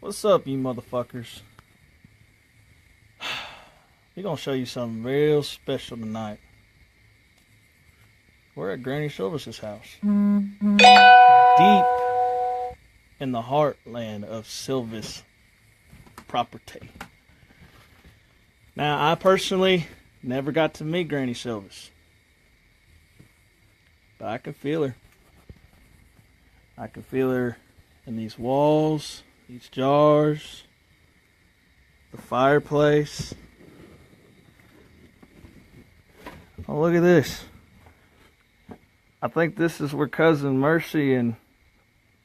What's up, you motherfuckers? We're gonna show you something real special tonight. We're at Granny Silver's house. Deep in the heartland of Silvis property. Now, I personally never got to meet Granny Silvis. But I can feel her. I can feel her in these walls, these jars, the fireplace. Oh, look at this. I think this is where Cousin Mercy and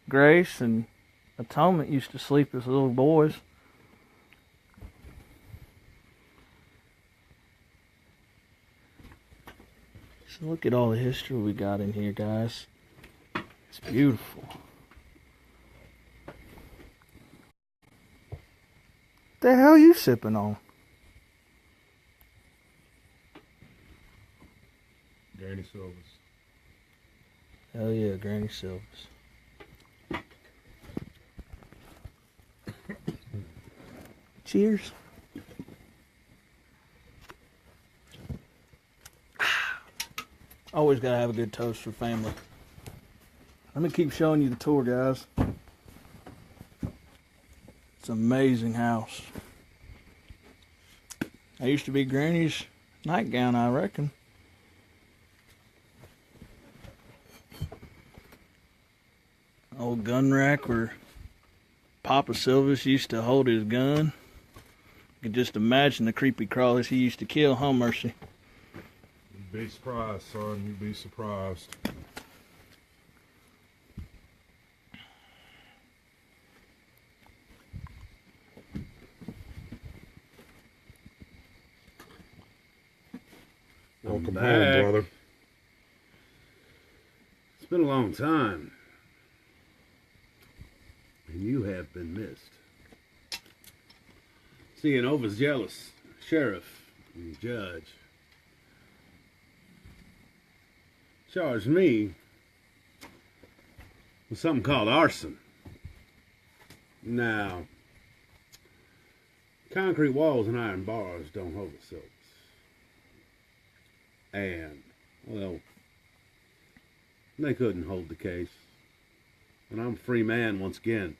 Grace and Atonement used to sleep as little boys. So look at all the history we got in here, guys. It's beautiful. What the hell are you sipping on? Granny Silver's. Hell yeah, Granny Silver's. Cheers. Always gotta have a good toast for family. Let me keep showing you the tour, guys. It's an amazing house. That used to be Granny's nightgown, I reckon. Old gun rack where Papa Silvis used to hold his gun. You can just imagine the creepy crawlers he used to kill, huh, Mercy? You'd be surprised, son. You'd be surprised. Welcome back. home, brother. It's been a long time, and you have been missed. Seeing overzealous sheriff and judge charged me with something called arson. Now, concrete walls and iron bars don't hold a Silvis. And, well, they couldn't hold the case. And I'm a free man once again.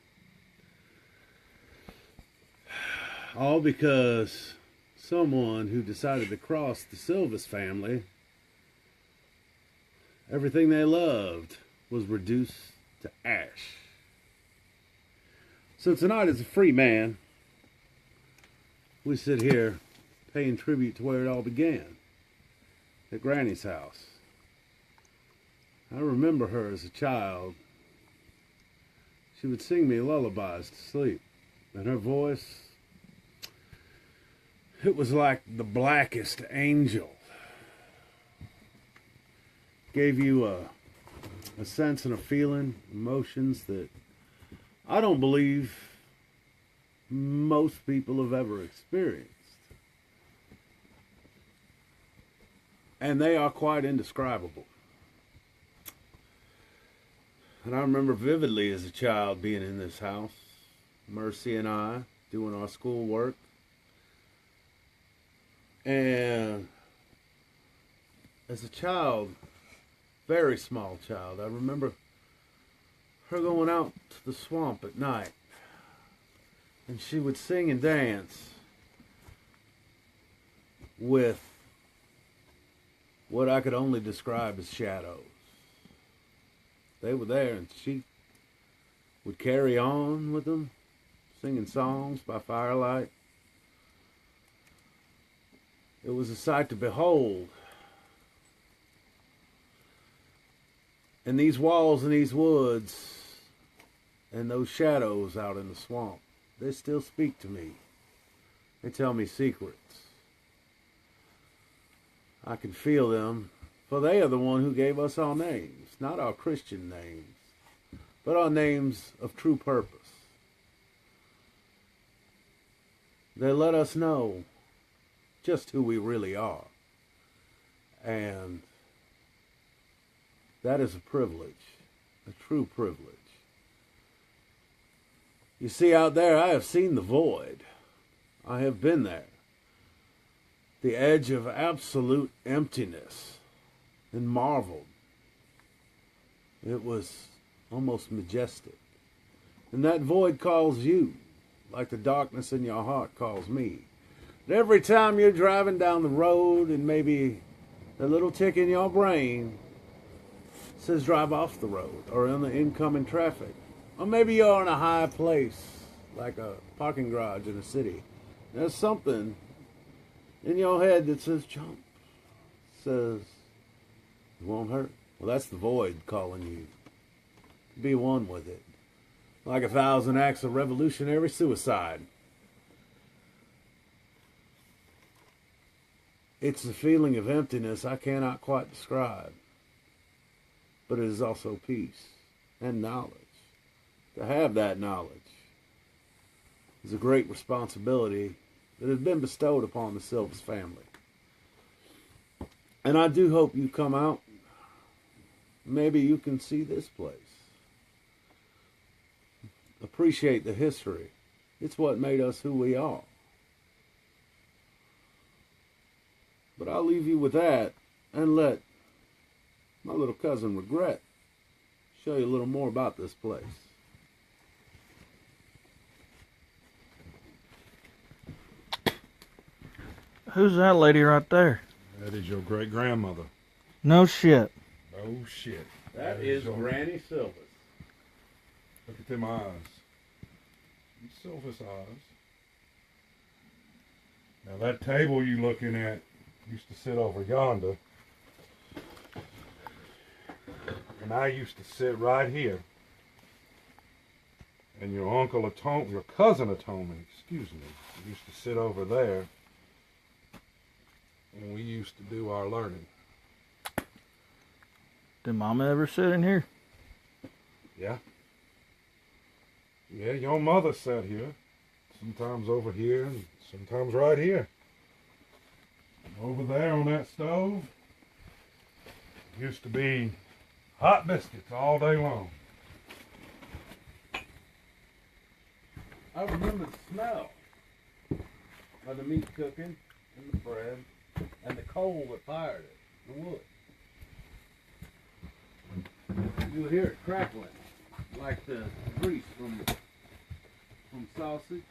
All because someone who decided to cross the Silvis family, everything they loved was reduced to ash. So tonight, as a free man, we sit here paying tribute to where it all began, at Granny's house. I remember her as a child. She would sing me lullabies to sleep, and her voice, it was like the blackest angel. Gave you a sense and a feeling, emotions that I don't believe most people have ever experienced. And they are quite indescribable. And I remember vividly as a child being in this house, Mercy and I doing our schoolwork. And as a child, very small child, I remember her going out to the swamp at night. And she would sing and dance with what I could only describe as shadows. They were there, and she would carry on with them, singing songs by firelight. It was a sight to behold. And these walls and these woods and those shadows out in the swamp, they still speak to me. They tell me secrets. I can feel them, for they are the one who gave us our names, not our Christian names, but our names of true purpose. They let us know just who we really are. And that is a privilege, a true privilege. You see, out there, I have seen the void. I have been there. The edge of absolute emptiness, and marveled. It was almost majestic. And that void calls you, like the darkness in your heart calls me. And every time you're driving down the road and maybe a little tick in your brain says drive off the road or in the incoming traffic, or maybe you're in a high place like a parking garage in a city, there's something in your head that says jump, says it won't hurt. Well, that's the void calling you. Be one with it. Like 1,000 acts of revolutionary suicide. It's the feeling of emptiness I cannot quite describe. But it is also peace and knowledge. To have that knowledge is a great responsibility that has been bestowed upon the Silvas family. And I do hope you come out. Maybe you can see this place. Appreciate the history. It's what made us who we are. But I'll leave you with that and let my little cousin Regret show you a little more about this place. Who's that lady right there? That is your great grandmother. No shit. Oh shit. That is your... Granny Silvas. Look at them eyes. Silvas eyes. Now that table you looking at used to sit over yonder. And I used to sit right here. And your your cousin Atonement, excuse me, used to sit over there. And we used to do our learning. Did Mama ever sit in here? Yeah. Yeah, your mother sat here. Sometimes over here and sometimes right here. Over there on that stove used to be hot biscuits all day long. I remember the smell of the meat cooking and the bread and the coal that fired it, the wood. You would hear it crackling like the grease from sausage.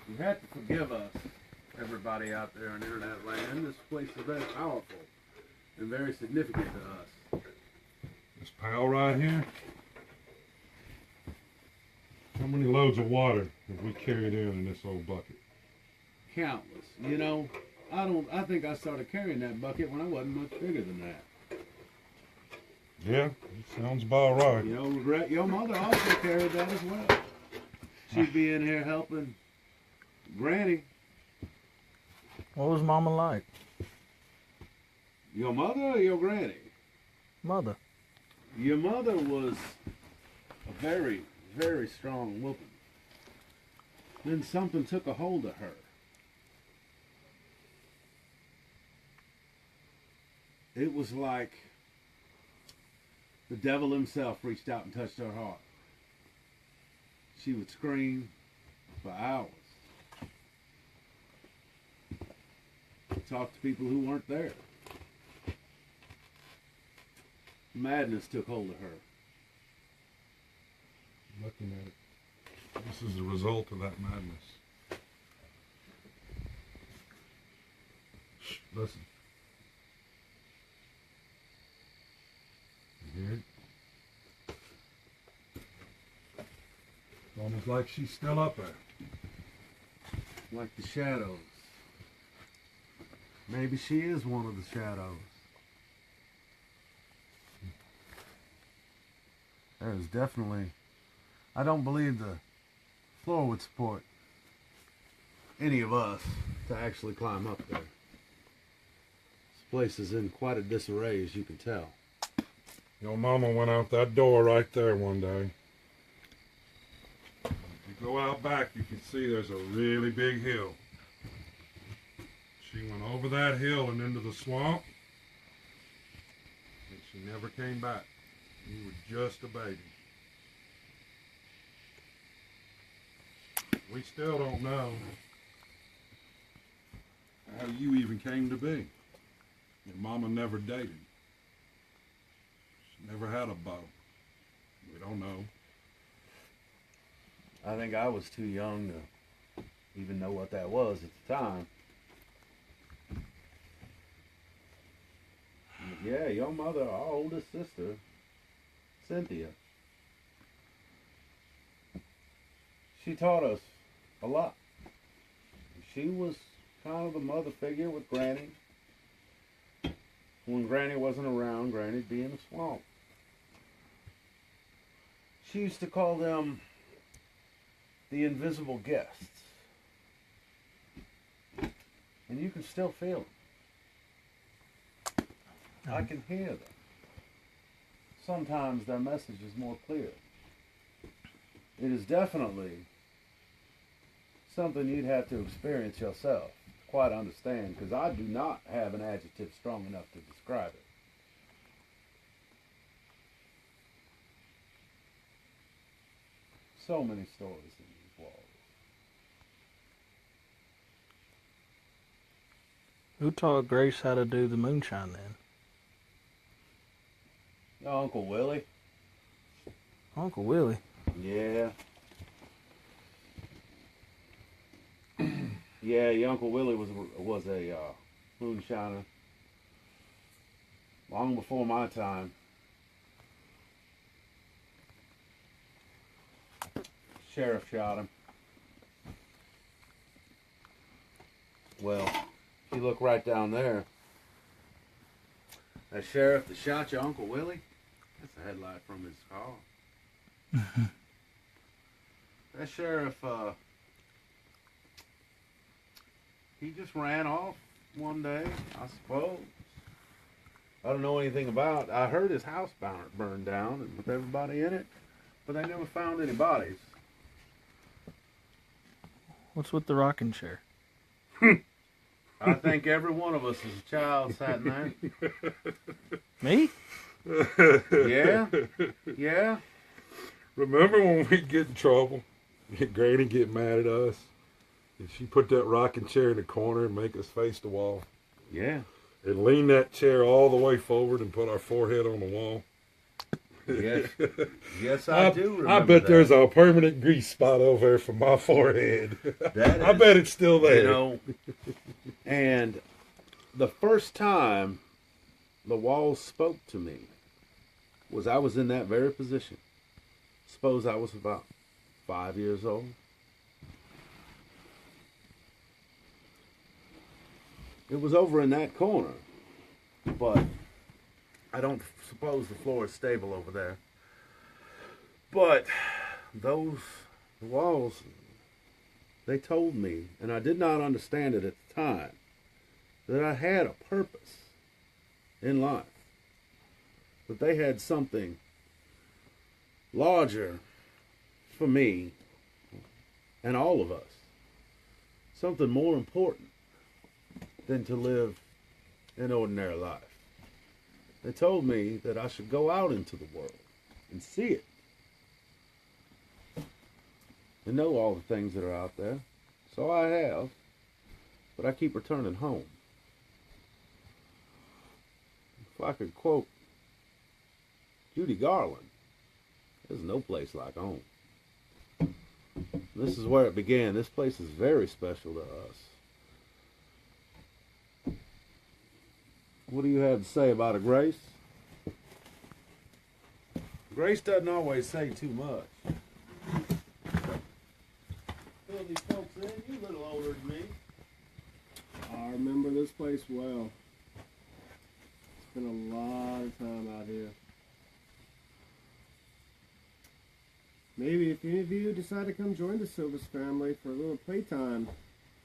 You have to forgive us, everybody out there in internet land. This place is very powerful and very significant to us. This pile right here. How many loads of water have we carried in this old bucket? Countless. You know, I think I started carrying that bucket when I wasn't much bigger than that. Yeah, it sounds about right. You know, Regret, your mother also carried that as well. She'd be in here helping Granny. What was Mama like? Your mother or your Granny? Mother. Your mother was a very, very strong woman. Then something took a hold of her. It was like the devil himself reached out and touched her heart. She would scream for hours. Talk to people who weren't there. Madness took hold of her. Looking at it. This is the result of that madness. Shh, listen. You hear it? It's almost like she's still up there. Like the shadows. Maybe she is one of the shadows. There's definitely... I don't believe the floor would support any of us to actually climb up there. This place is in quite a disarray, as you can tell. Your mama went out that door right there one day. If you go out back, you can see there's a really big hill. She went over that hill and into the swamp. He never came back. You were just a baby. We still don't know how you even came to be. Your mama never dated. She never had a beau. We don't know. I think I was too young to even know what that was at the time. Yeah, your mother, our oldest sister, Cynthia, she taught us a lot. She was kind of the mother figure with Granny. When Granny wasn't around, Granny'd be in the swamp. She used to call them the invisible guests. And you can still feel them. I can hear them. Sometimes their message is more clear. It is definitely something you'd have to experience yourself to quite understand, because I do not have an adjective strong enough to describe it. So many stories in these walls. Who taught Grace how to do the moonshine then? Your Uncle Willie? Uncle Willie. Yeah. Yeah, your Uncle Willie was a moonshiner. Long before my time. Sheriff shot him. Well, if you look right down there, that sheriff that shot your Uncle Willie, that's a headlight from his car. That sheriff, he just ran off one day, I suppose. I don't know anything about. I heard his house burned down with everybody in it, but they never found any bodies. What's with the rocking chair? I think every one of us as a child sat in there. Me? Yeah, yeah. Remember when we'd get in trouble? Granny get mad at us? And she put that rocking chair in the corner and make us face the wall. Yeah. And lean that chair all the way forward and put our forehead on the wall. Yes, yes, I do remember I bet that. there's a permanent grease spot over there for my forehead. I bet it's still there. You know, and the first time the walls spoke to me was I was in that very position. Suppose I was about 5 years old. It was over in that corner, but I don't suppose the floor is stable over there. But those walls, they told me, and I did not understand it at the time, that I had a purpose in life. That they had something larger for me and all of us. Something more important than to live an ordinary life. They told me that I should go out into the world and see it. And know all the things that are out there. So I have. But I keep returning home. If I could quote Judy Garland, there's no place like home. This is where it began. This place is very special to us. What do you have to say about it, Grace? Grace doesn't always say too much. Fill these folks in. You're a little older than me. I remember this place well. Spent a lot of time out here. Maybe if any of you decide to come join the Silvis family for a little playtime,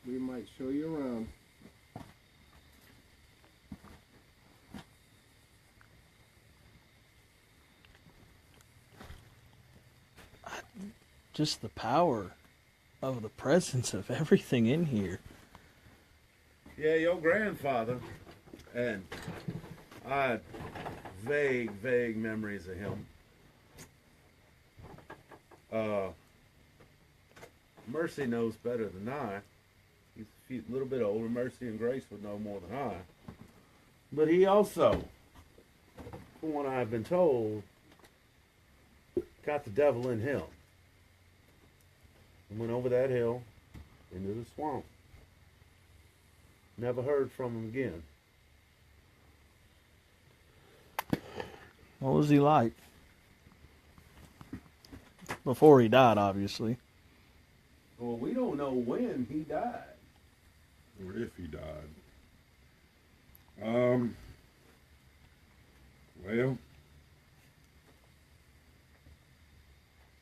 we might show you around. Just the power of the presence of everything in here. Yeah, your grandfather, and I vague memories of him. Mercy knows better than I. He's a little bit older. Mercy and Grace would know more than I. But he also, from what I've been told, got the devil in him and went over that hill into the swamp. Never heard from him again. What was he like? Before he died, obviously. Well, we don't know when he died. Or if he died. Well,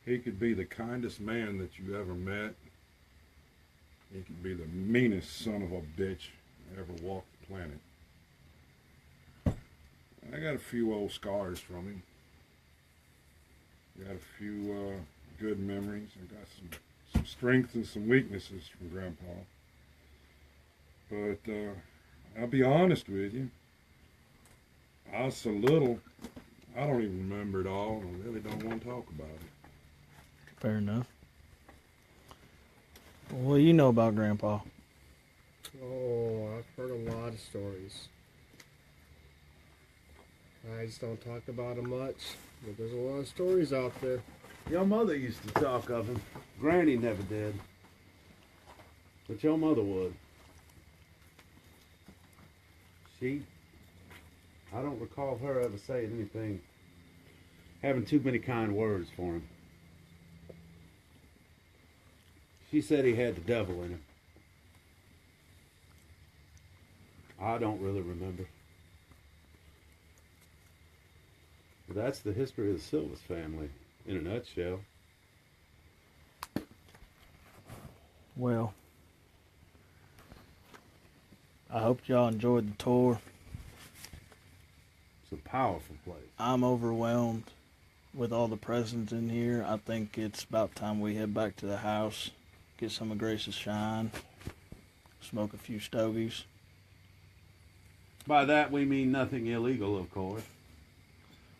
he could be the kindest man that you ever met. He could be the meanest son of a bitch that ever walked the planet. I got a few old scars from him. Got a few good memories. I got some strengths and some weaknesses from Grandpa. But I'll be honest with you. I was so little, I don't even remember it all, and I really don't want to talk about it. Fair enough. What do you know about Grandpa? Oh, I've heard a lot of stories. I just don't talk about them much, but there's a lot of stories out there. Your mother used to talk of him. Granny never did. But your mother would. I don't recall her ever saying anything, having too many kind words for him. She said he had the devil in him. I don't really remember. But that's the history of the Silvers family in a nutshell. Well, I hope y'all enjoyed the tour. It's a powerful place. I'm overwhelmed with all the presents in here. I think it's about time we head back to the house, get some of Grace's shine, smoke a few stogies. By that we mean nothing illegal, of course.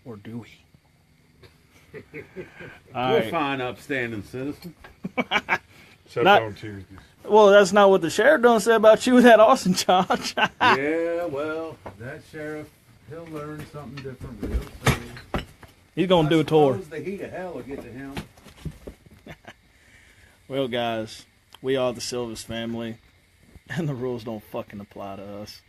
Or do we? We're fine, upstanding citizens. Except Not- on Tuesdays. Well, that's not what the sheriff done said about you with that Austin charge. Yeah, well, that sheriff, he'll learn something different real soon. He's going to do a tour. I suppose the heat of hell will get to him. Well, guys, we are the Silvers family, and the rules don't fucking apply to us.